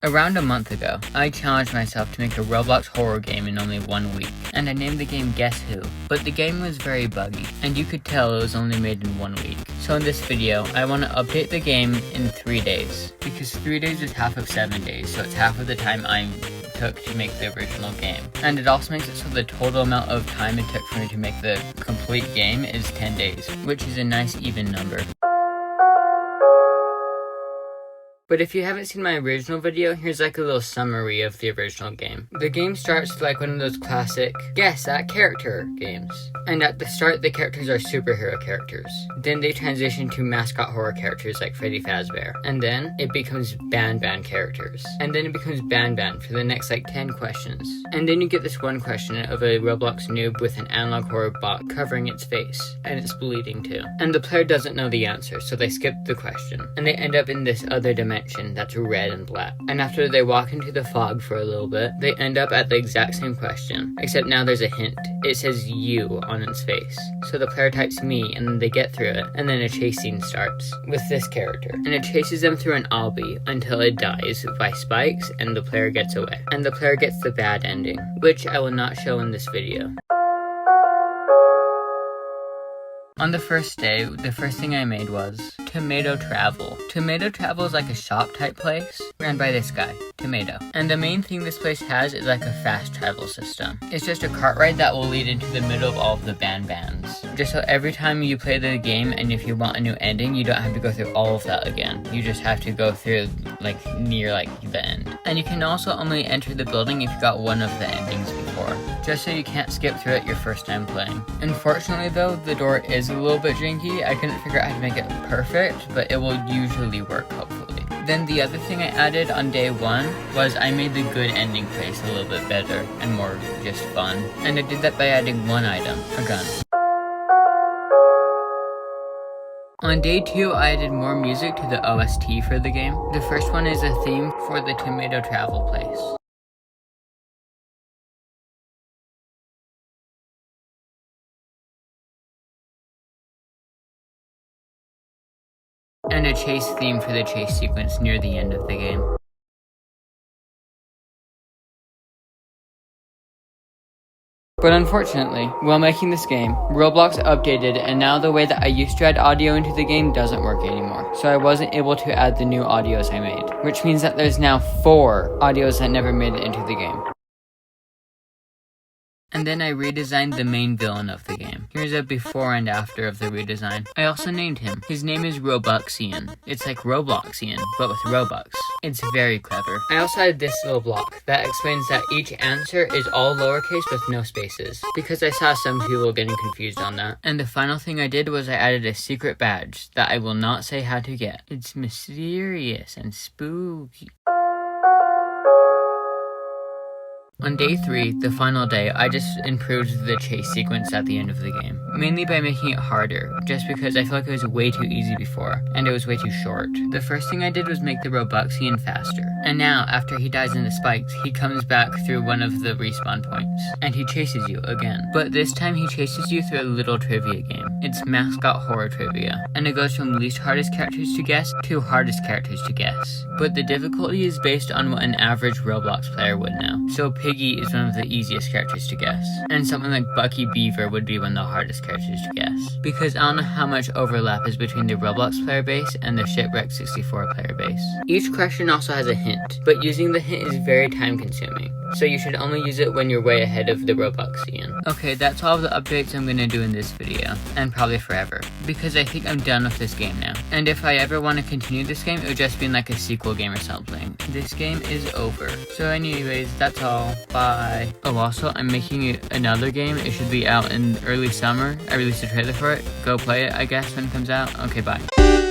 Around a month ago, I challenged myself to make a Roblox horror game in only 1 week, and I named the game Guess Who, but the game was very buggy, and you could tell it was only made in 1 week. So in this video, I want to update the game in 3 days, because 3 days is half of 7 days, so it's half of the time I took to make the original game. And it also makes it so the total amount of time it took for me to make the complete game is 10 days, which is a nice even number. But if you haven't seen my original video, here's like a little summary of the original game. The game starts like one of those classic guess that character games. And at the start, the characters are superhero characters. Then they transition to mascot horror characters like Freddy Fazbear. And then it becomes Ban characters. And then it becomes Ban for the next like 10 questions. And then you get this one question of a Roblox noob with an analog horror bot covering its face. And it's bleeding too. And the player doesn't know the answer, so they skip the question. And they end up in this other dimension that's red and black. And after they walk into the fog for a little bit, they end up at the exact same question, except now there's a hint. It says you on its face. So the player types me, and then they get through it, and then a chase scene starts with this character. And it chases them through an obby until it dies by spikes and the player gets away. And the player gets the bad ending, which I will not show in this video. On the first day, the first thing I made was Tomato Travel. Tomato Travel is like a shop type place ran by this guy, Tomato. And the main thing this place has is like a fast travel system. It's just a cart ride that will lead into the middle of all of the bands. Just so every time you play the game and if you want a new ending, you don't have to go through all of that again. You just have to go through like near like the end. And you can also only enter the building if you got one of the endings before, just so you can't skip through it your first time playing. Unfortunately though, the door is a little bit janky. I couldn't figure out how to make it perfect, but it will usually work hopefully. Then the other thing I added on day 1 was I made the good ending place a little bit better and more just fun. And I did that by adding one item, a gun. On day 2, I added more music to the OST for the game. The first one is a theme for the Tomato Travel place. And a chase theme for the chase sequence near the end of the game. But unfortunately, while making this game, Roblox updated and now the way that I used to add audio into the game doesn't work anymore. So I wasn't able to add the new audios I made, which means that there's now 4 audios that never made it into the game. And then I redesigned the main villain of the game. Here's a before and after of the redesign. I also named him. His name is Robloxian. It's like Robloxian, but with Robux. It's very clever. I also added this little block that explains that each answer is all lowercase with no spaces, because I saw some people getting confused on that. And the final thing I did was I added a secret badge that I will not say how to get. It's mysterious and spooky. On day 3, the final day, I just improved the chase sequence at the end of the game. Mainly by making it harder, just because I feel like it was way too easy before, and it was way too short. The first thing I did was make the Robloxian faster. And now, after he dies in the spikes, he comes back through one of the respawn points, and he chases you again. But this time he chases you through a little trivia game. It's mascot horror trivia, and it goes from least hardest characters to guess to hardest characters to guess. But the difficulty is based on what an average Roblox player would know. So Piggy is one of the easiest characters to guess, and something like Bucky Beaver would be one of the hardest characters to guess. Because I don't know how much overlap is between the Roblox player base and the Shipwreck 64 player base. Each question also has a hint, but using the hint is very time consuming, so you should only use it when you're way ahead of the Robloxian. Okay, that's all of the updates I'm gonna do in this video, and probably forever, because I think I'm done with this game now. And if I ever want to continue this game, it would just be in like a sequel game or something. This game is over. So anyways, that's all. Bye. Oh, also, I'm making another game. It should be out in early summer. I released a trailer for it. Go play it, I guess, when it comes out. Okay, bye.